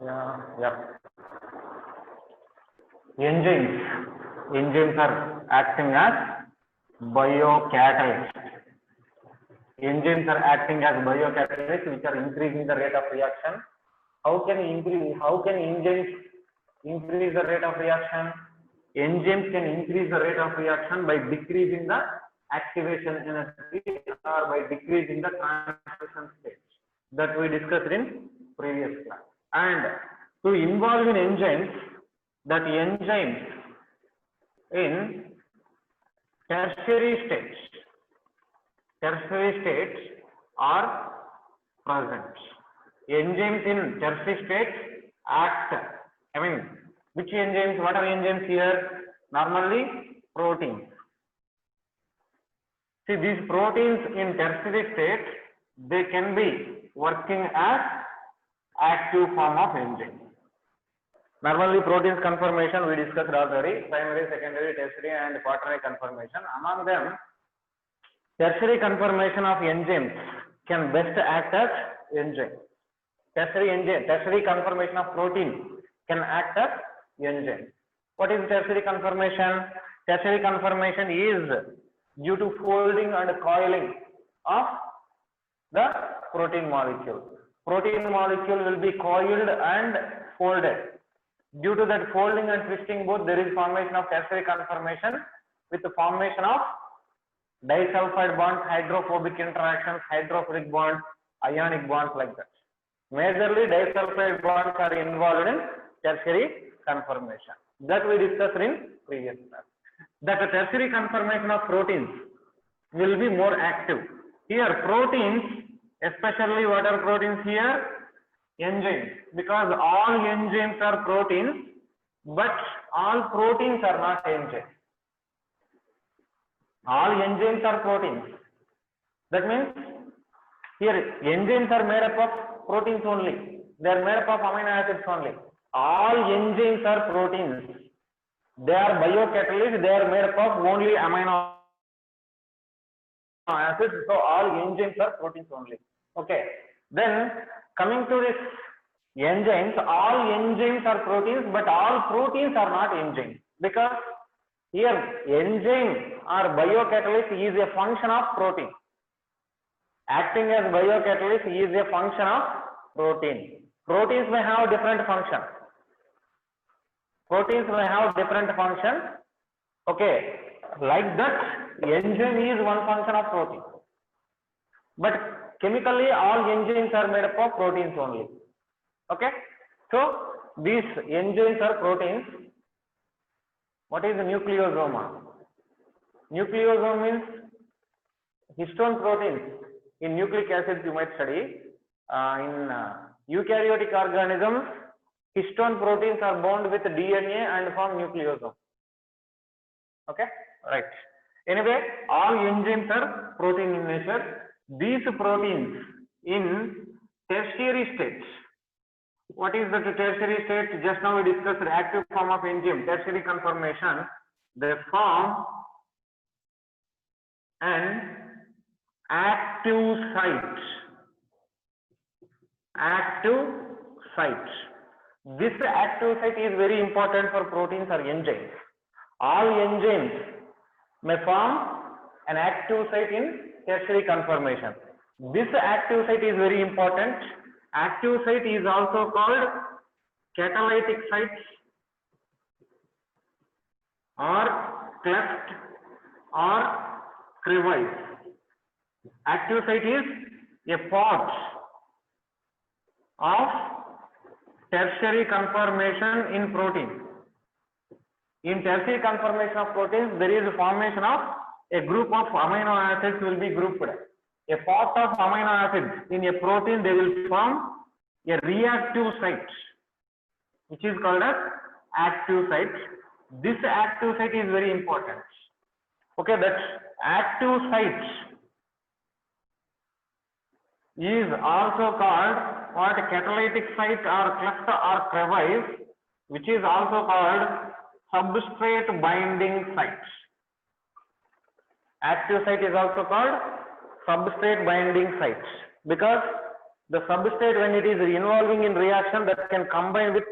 Yeah, yeah. Enzymes. Enzymes are acting as biocatalysts. Enzymes are acting as biocatalysts, which are increasing the rate of reaction. How can increase? How can enzymes increase the rate of reaction? Enzymes can increase the rate of reaction by decreasing the activation energy or by decreasing the transition stage that we discussed in previous class. And to involve in enzymes, that enzymes in tertiary states are present. Enzymes in tertiary states act. I mean, which enzymes? What are enzymes here? Normally, proteins. See, these proteins in tertiary state, they can be working as active form of enzyme. Normally, proteins conformation we discussed already: primary, secondary, tertiary, and quaternary conformation. Among them, tertiary conformation of enzymes can best act as enzyme. Tertiary conformation of protein can act as enzyme. What is tertiary conformation? Tertiary conformation is due to folding and coiling of the protein molecule. Protein molecule will be coiled and folded. Due to that folding and twisting both, there is formation of tertiary conformation with the formation of disulfide bonds, hydrophobic interactions, hydrophilic bonds, ionic bonds, like that. Majorly disulfide bonds are involved in tertiary conformation. That we discussed in previous class. That the tertiary conformation of proteins will be more active. Here proteins, especially what are proteins here? Enzymes. Because all enzymes are proteins, but all proteins are not enzymes. All enzymes are proteins. That means here enzymes are made up of proteins only. They are made up of amino acids only. All enzymes are proteins. They are biocatalysts. They are made up of only amino acids. So all enzymes are proteins only. Okay. Then coming to this enzymes, all enzymes are proteins, but all proteins are not enzymes, because here enzyme or biocatalyst is a function of protein. Acting as biocatalyst is a function of protein. Proteins may have different functions. Proteins may have different functions. Okay, like that, enzyme is one function of protein. But chemically, all enzymes are made up of proteins only. Okay, so these enzymes are proteins. What is the nucleosome? Nucleosome means histone proteins. In nucleic acids, you might study. In eukaryotic organisms, histone proteins are bound with DNA and form nucleosome. Okay, right. Anyway, all enzymes are protein in nature. These proteins in tertiary states. What is the tertiary state? Just now we discussed the active form of enzyme, tertiary conformation. They form an active site. Active site. This active site is very important for proteins or enzymes. All enzymes may form an active site in tertiary conformation. This active site is very important. Active site is also called catalytic sites or cleft or crevice. Active site is a part of tertiary conformation in protein. In tertiary conformation of proteins, there is a formation of a group of amino acids will be grouped. A part of amino acids in a protein, they will form a reactive site, which is called as active site. This active site is very important. Okay, that active site is also called what? Catalytic site or cleft or crevice, which is also called substrate binding site. Active site is also called substrate binding site because the substrate when it is involving in reaction that can combine with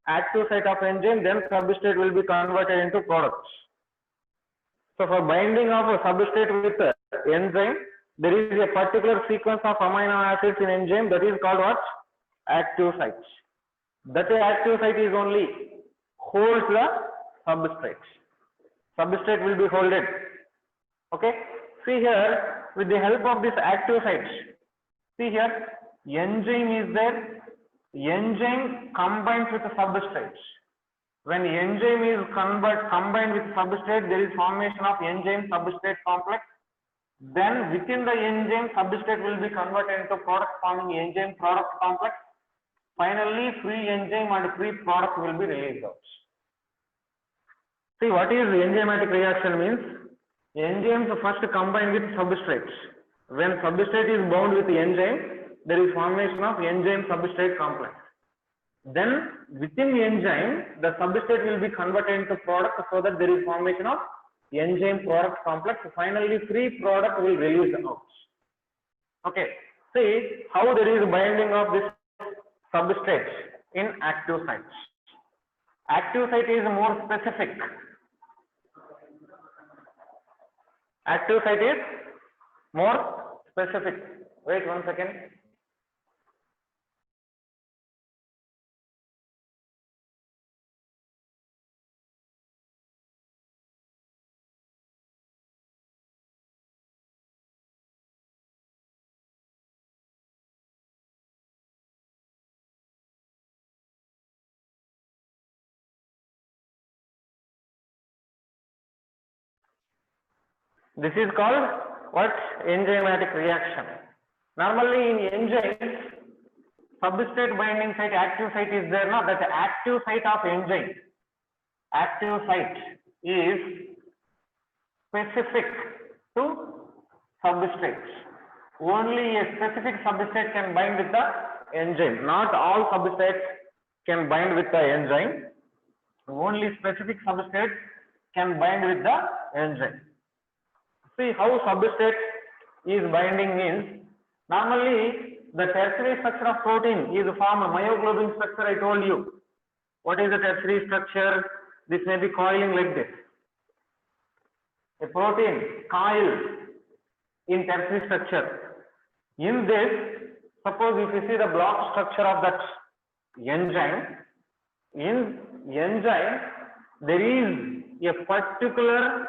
active site of enzyme, then substrate will be converted into products. So for binding of a substrate with enzyme, there is a particular sequence of amino acids in enzyme that is called what? Active sites. That active site is only holds the substrate. Substrate will be holded. Okay. See here, with the help of this active sites, see here, enzyme is there. Enzyme combines with the substrate. When enzyme is combined with substrate, there is formation of enzyme substrate complex. Then within the enzyme, substrate will be converted into product forming enzyme product complex. Finally, free enzyme and free product will be released out. See, what is enzymatic reaction means? Enzymes first combine with substrates. When substrate is bound with the enzyme, there is formation of enzyme substrate complex. Then within the enzyme, the substrate will be converted into product so that there is formation of enzyme product complex. Finally, free product will release out. Okay. See how there is binding of this substrate in active sites. Active site is more specific. Active site is more specific. Wait 1 second. This is called what? Enzymatic reaction. Normally in enzymes, substrate binding site, active site is there. Now that active site of enzyme, active site is specific to substrates. Only a specific substrate can bind with the enzyme. Not all substrates can bind with the enzyme. Only specific substrate can bind with the enzyme. See how substrate is binding means, normally the tertiary structure of protein is formed, myoglobin structure I told you. What is the tertiary structure? This may be coiling like this. A protein coil in tertiary structure. In this, suppose if you see the block structure of that enzyme, in enzyme there is a particular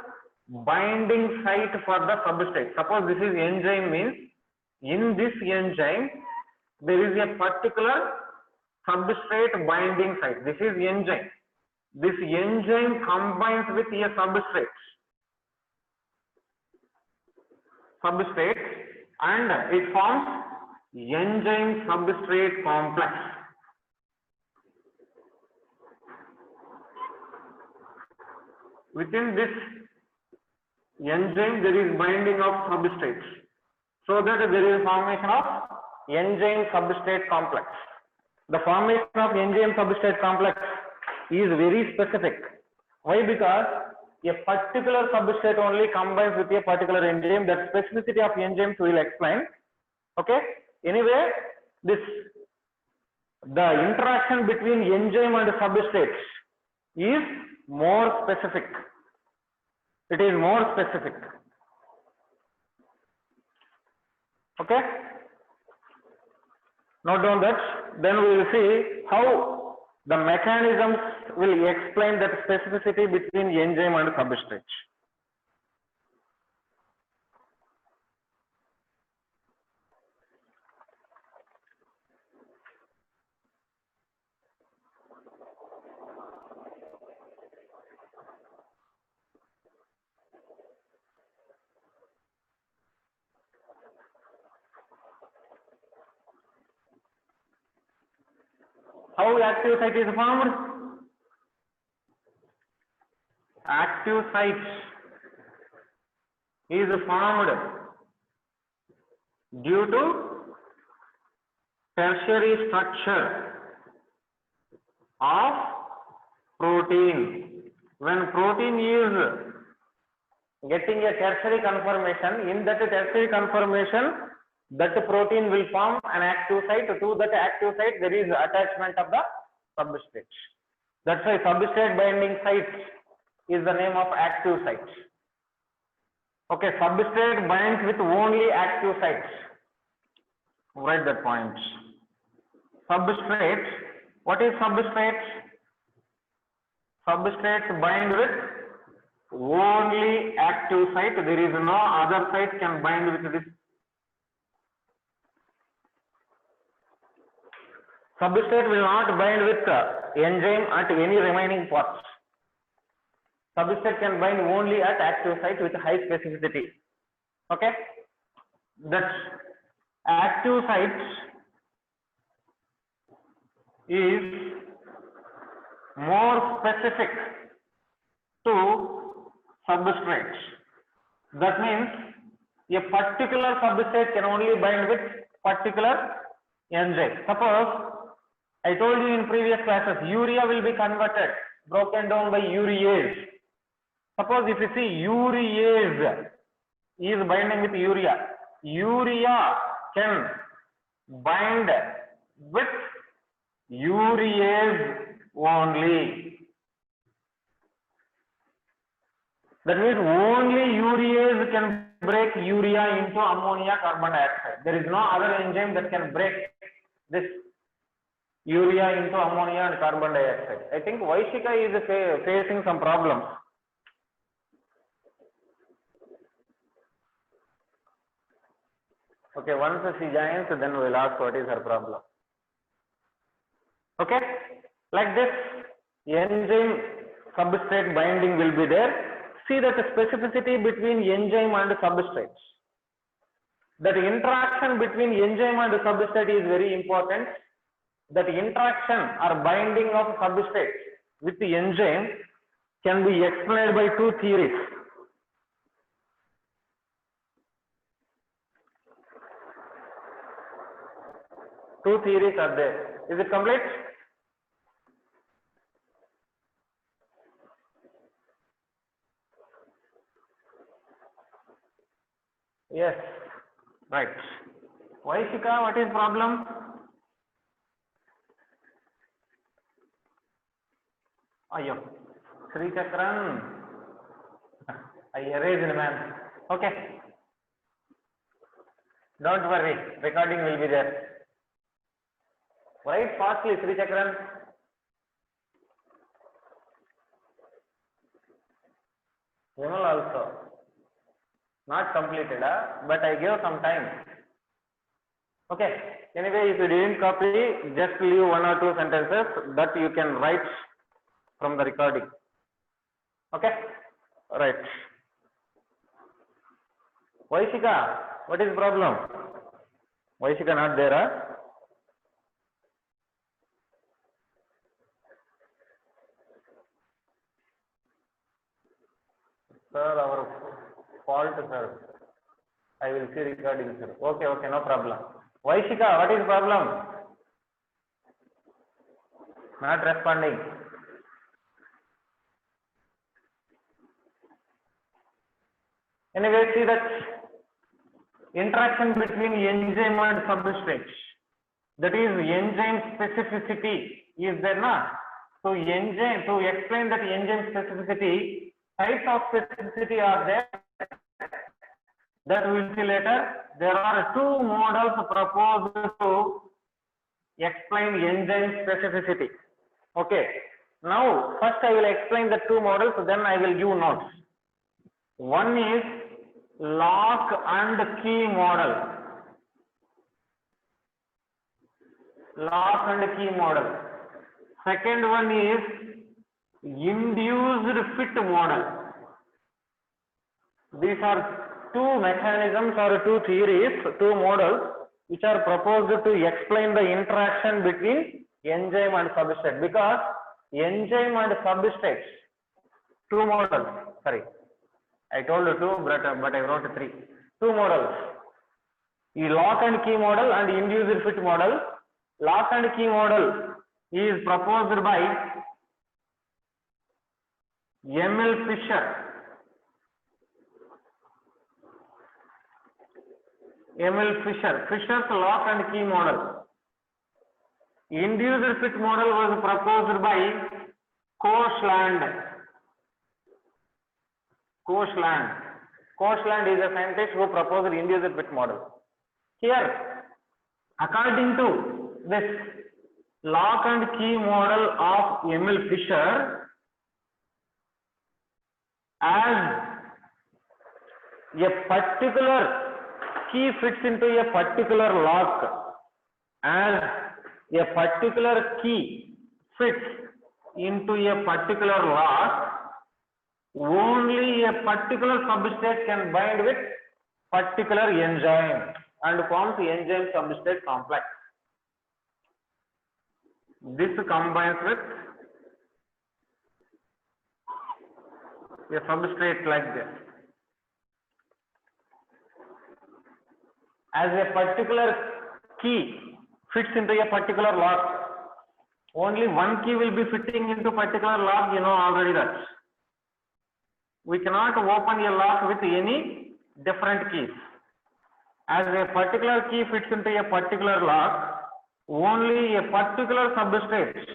binding site for the substrate. Suppose this is enzyme means, in this enzyme there is a particular substrate binding site. This is enzyme. This enzyme combines with a substrate and it forms enzyme substrate complex. Within this enzyme there is binding of substrates, so that there is formation of enzyme substrate complex. The formation of enzyme substrate complex is very specific. Why? Because a particular substrate only combines with a particular enzyme. That specificity of enzymes we will explain. Okay. Anyway, the interaction between enzyme and substrates is more specific. It is more specific. Okay. Note down that. Then we will see how the mechanisms will explain that specificity between enzyme and substrate. How active site is formed? Active site is formed due to tertiary structure of protein. When protein is getting a tertiary conformation, in that tertiary conformation that protein will form an active site. To that active site, there is attachment of the substrate. That's why substrate binding site is the name of active site. Okay, substrate binds with only active sites. Write that point. Substrate. What is substrate? Substrates bind with only active site. There is no other site can bind with this. Substrate will not bind with enzyme at any remaining parts. Substrate can bind only at active site with high specificity. Okay? That active site is more specific to substrates. That means a particular substrate can only bind with particular enzyme. Suppose I told you in previous classes, urea will be converted, broken down by urease. Suppose if you see urease is binding with urea, urea can bind with urease only. That means only urease can break urea into ammonia carbon dioxide. There is no other enzyme that can break this urea into ammonia and carbon dioxide. I think Vaishika is facing some problems. Okay, once she joins, then we will ask what is her problem. Okay, like this, enzyme substrate binding will be there. See that specificity between enzyme and substrate. That interaction between enzyme and substrate is very important. That interaction or binding of substrate with the enzyme can be explained by two theories. Two theories are there. Is it complete? Yes. Right. Vaishika, what is problem? Ayyo, Sri Chakran, I erased, man. Okay. Don't worry, recording will be there. Write fastly, Sri Chakran. Vimal also. Not completed, but I gave some time. Okay. Anyway, if you didn't copy, just leave one or two sentences that you can write from the recording. Okay? Right. Vaishika, what is the problem? Vaishika not there, huh? Sir, our fault, sir. I will see recording, sir. Okay, okay, no problem. Vaishika, what is the problem? Not responding. Anyway, see that interaction between enzyme and substrate. That is enzyme specificity is there, na? So enzyme, to explain that enzyme specificity, types of specificity are there. That we will see later. There are two models proposed to explain enzyme specificity. Okay. Now, first I will explain the two models, then I will give notes. One is lock and key model. Lock and key model. Second one is induced fit model. These are two mechanisms or two theories, two models which are proposed to explain the interaction between enzyme and substrate, because enzyme and substrates, two models, sorry, I told you two, but I wrote three. Two models. The lock and key model and induced fit model. Lock and key model is proposed by M.L. Fisher. Emil Fischer, Fischer's lock and key model. Induced fit model was proposed by Koshland. Koshland is a scientist who proposed induced fit model. Here, according to this lock and key model of Emil Fischer, as a particular key fits into a particular lock, as a particular key fits into a particular lock, only a particular substrate can bind with particular enzyme and forms enzyme substrate complex. This combines with a substrate like this. As a particular key fits into a particular lock, only one key will be fitting into particular lock, you know already that. We cannot open a lock with any different keys. As a particular key fits into a particular lock, only a particular substrate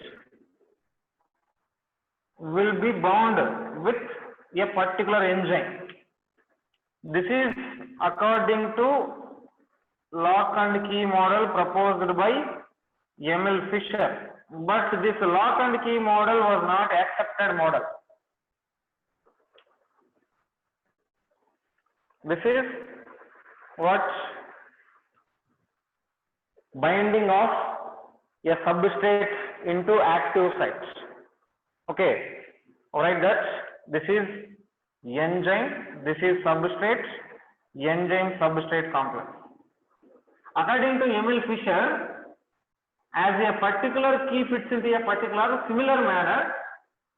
will be bound with a particular enzyme. This is according to lock and key model proposed by Emil Fischer. But this lock and key model was not accepted model. This is what binding of a substrate into active sites. Okay, alright, that this is enzyme, this is substrate, enzyme substrate complex. According to Emil Fischer, as a particular key fits into a particular similar manner,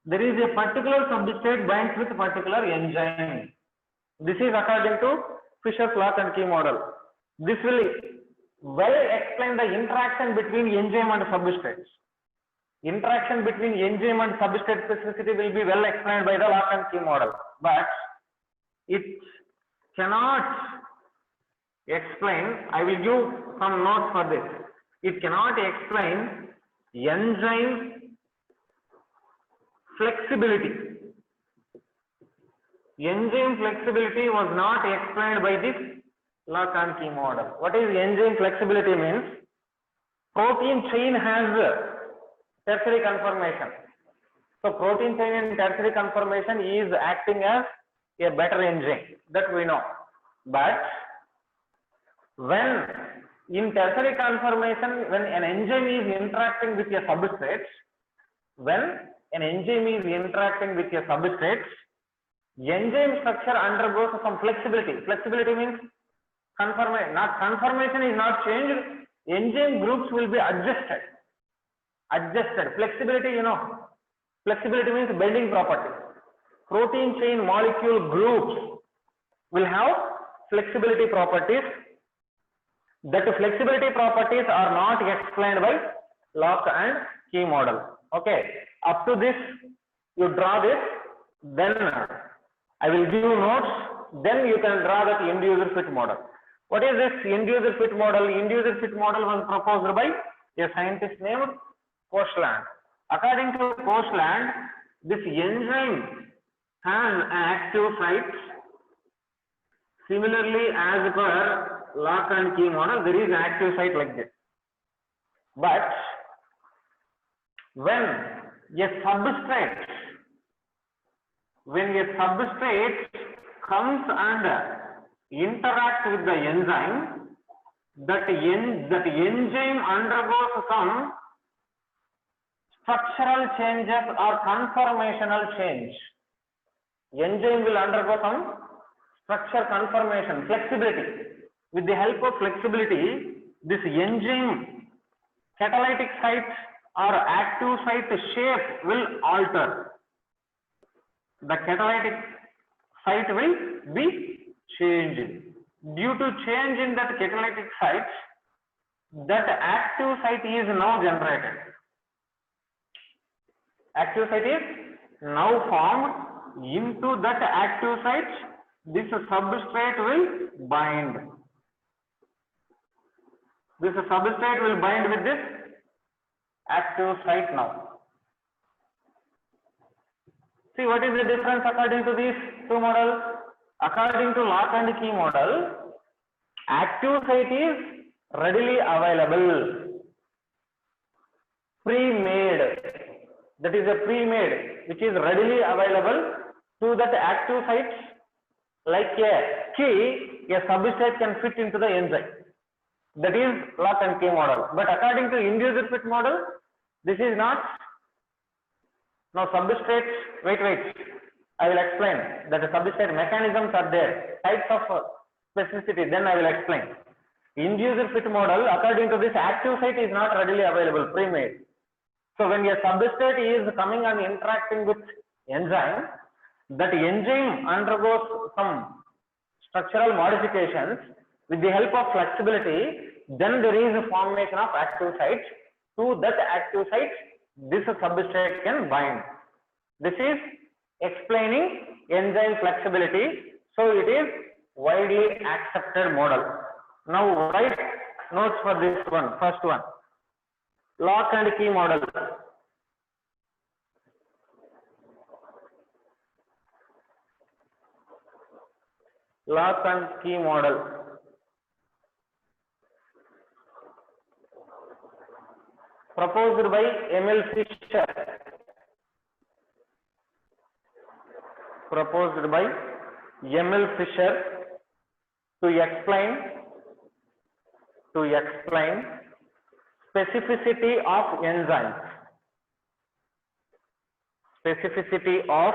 there is a particular substrate binds with a particular enzyme. This is according to Fischer's lock and key model. This will well explain the interaction between enzyme and substrates. Interaction between enzyme and substrate specificity will be well explained by the lock and key model, but it cannot explain. I will give some notes for this. It cannot explain enzyme flexibility. Enzyme flexibility was not explained by this lock and key model. What is enzyme flexibility means? Protein chain has tertiary conformation. So protein chain in tertiary conformation is acting as a better enzyme, that we know. But when in tertiary conformation, when an enzyme is interacting with a substrate, enzyme structure undergoes some flexibility. Flexibility means conformation. Not conformation is not changed. Enzyme groups will be adjusted. Flexibility, you know, flexibility means bending property. Protein chain molecule groups will have flexibility properties. That flexibility properties are not explained by lock and key model. Okay, up to this you draw this, then I will give you notes, then you can draw that induced fit model. What is this induced fit model? Induced fit model was proposed by a scientist named Koshland. According to Koshland, this enzyme has an active site. Similarly, as per lock and key model, there is an active site like this. But when a substrate comes and interacts with the enzyme, that enzyme undergoes some structural changes or conformational change. Enzyme will undergo some structure conformation, flexibility. With the help of flexibility, this enzyme catalytic site or active site shape will alter. The catalytic site will be changed. Due to change in that catalytic site, that active site is now generated. Active site is now formed. Into that active site, this substrate will bind. This substrate will bind with this active site now. See, what is the difference according to these two models? According to lock and key model, active site is readily available, pre-made. That is a pre-made which is readily available to that active sites. Like a key, a substrate can fit into the enzyme. That is lock and key model. But according to inducer fit model, this is not. Now substrates, wait. I will explain that the substrate mechanisms are there, types of specificity, then I will explain. Inducer fit model, according to this, active site is not readily available, pre-made. So when a substrate is coming and interacting with enzyme, that enzyme undergoes some structural modifications with the help of flexibility, then there is a formation of active sites. To that active site, this substrate can bind. This is explaining enzyme flexibility. So it is widely accepted model. Now write notes for this one, first one. Lock and key model. Lock and key model. Proposed by Emil Fischer. Proposed by Emil Fischer to explain specificity of enzymes. Specificity of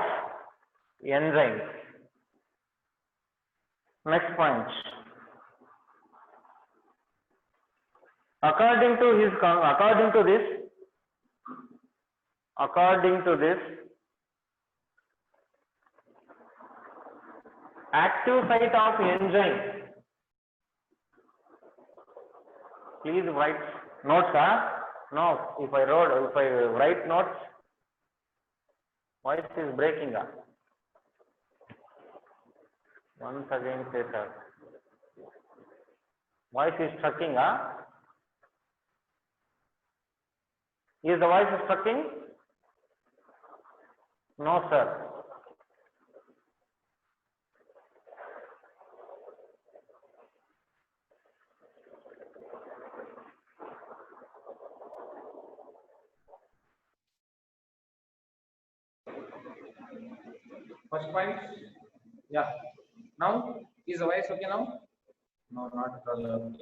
enzymes. Next point. According to this, active site of enzyme. Please write notes, No, if I write notes, voice is breaking. Once again, say sir. Voice is stucking. Is the voice stucking? No, sir. First point. Yeah. Now, is the voice okay now? No, not at all.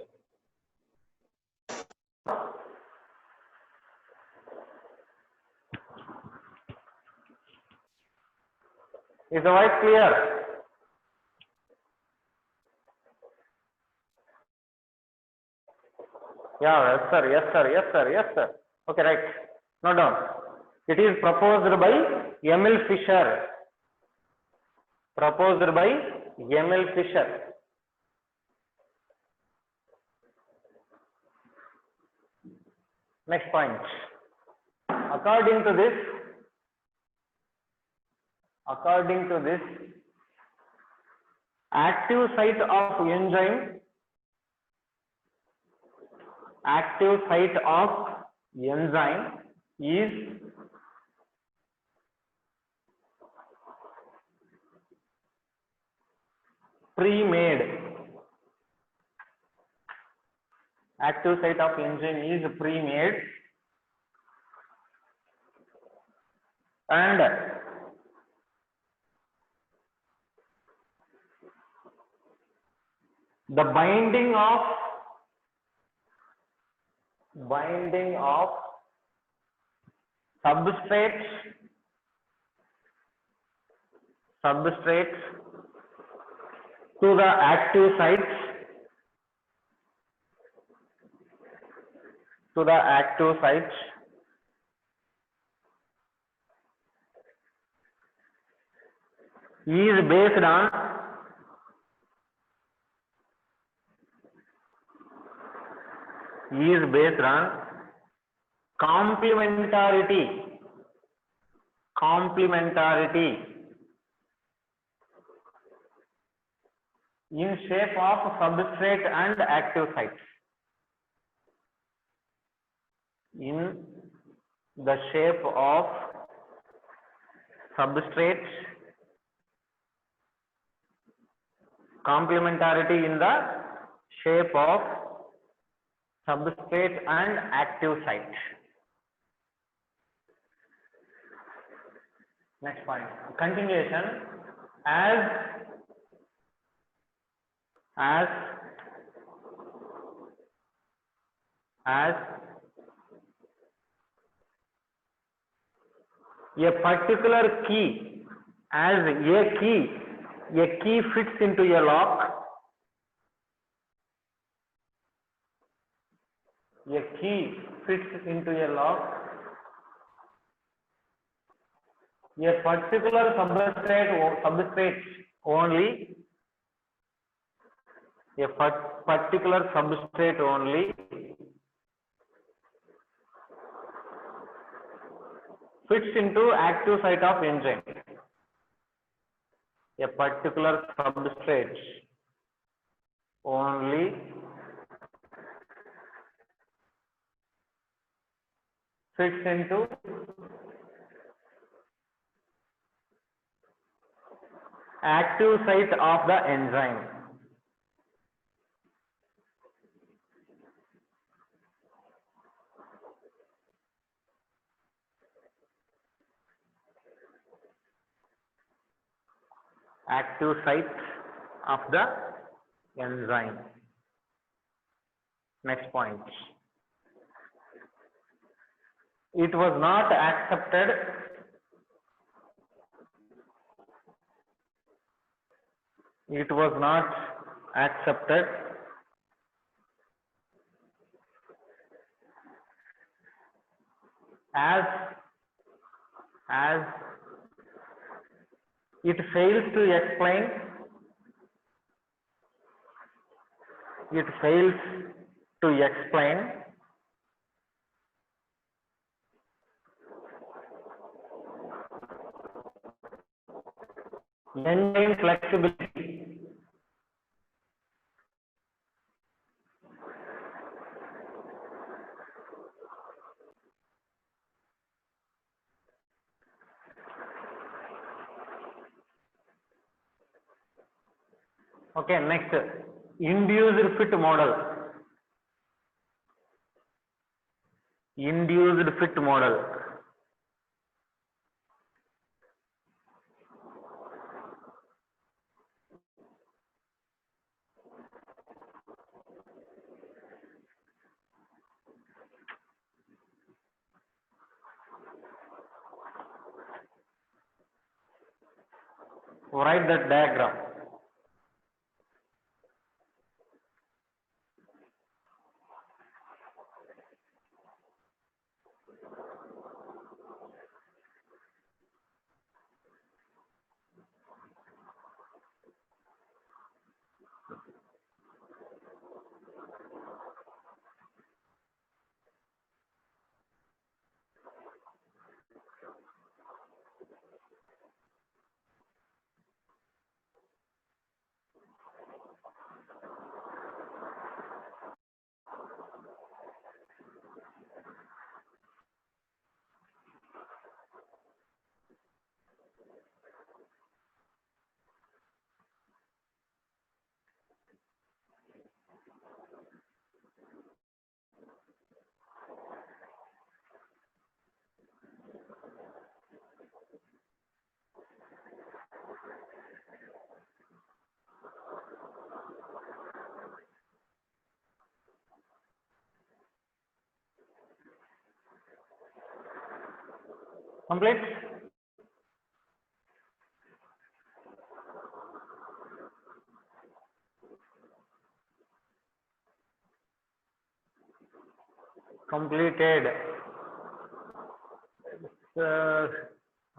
Is the voice clear? Yeah, yes sir. Okay, right. Note down. It is proposed by Emil Fischer. Next point. According to this, active site of enzyme is pre-made. Active site of enzyme is pre-made, and the binding of substrates to the active sites is based on complementarity in shape of substrate and active sites. in the shape of substrate, complementarity in the shape of substrate and active site. Next point, continuation. As a particular key, as a key fits into a lock, a key fits into a lock, a particular substrate only, a particular substrate only fits into active site of enzyme. A particular substrate only fits into active site of the enzyme. Active site of the enzyme. Next point. It was not accepted as it fails to explain enzyme flexibility. Okay, next, induced fit model. Induced fit model. Write that diagram. Complete? Completed.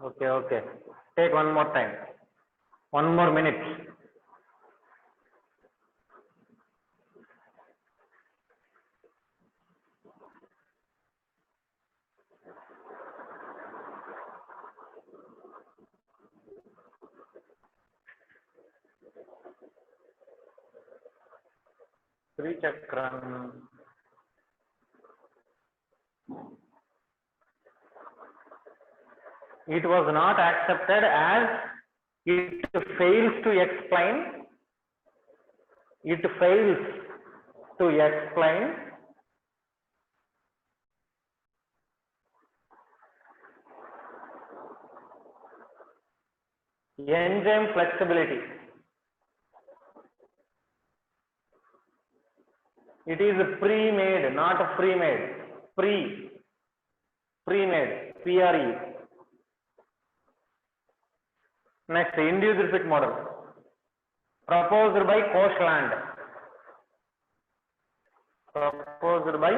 Okay. Take one more time. 1 more minute. Three chakram. It was not accepted as it fails to explain. It fails to explain enzyme flexibility. It is pre-made, not free-made. Pre-made, PRE. Next, induced repeat model, proposed by Koshland. Proposed by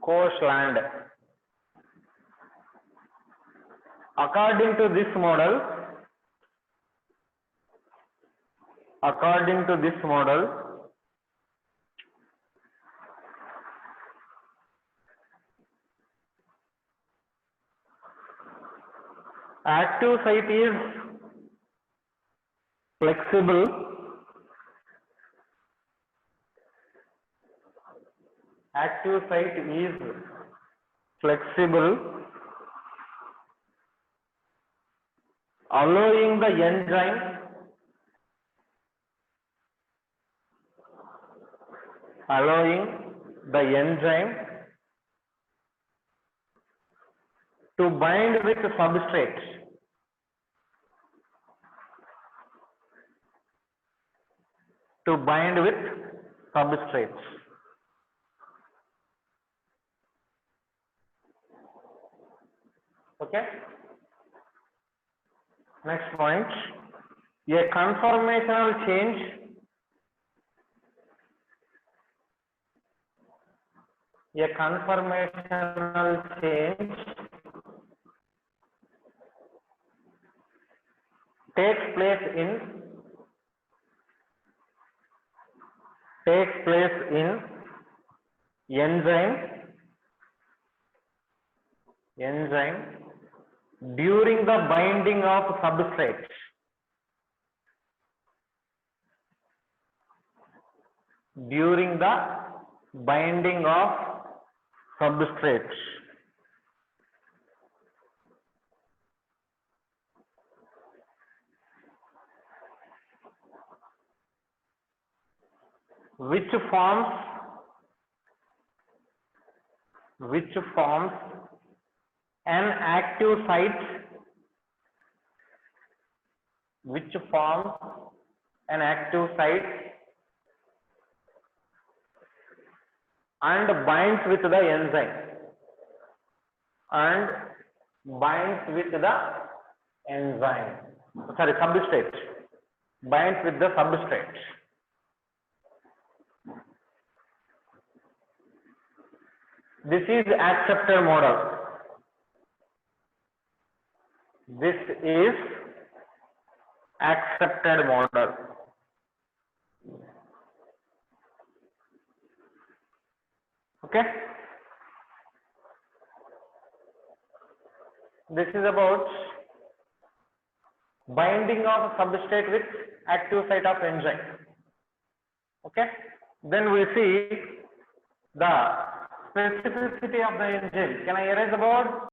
Koshland. According to this model, active site is flexible allowing the enzyme to bind with substrates. Okay. Next point, a conformational change takes place in enzyme during the binding of substrates. Which forms an active site and binds with the enzyme substrate, binds with the substrate. This is accepted model. Okay. This is about binding of substrate with active site of enzyme. Okay. Then we see the specificity of the enzyme. Can I erase the board?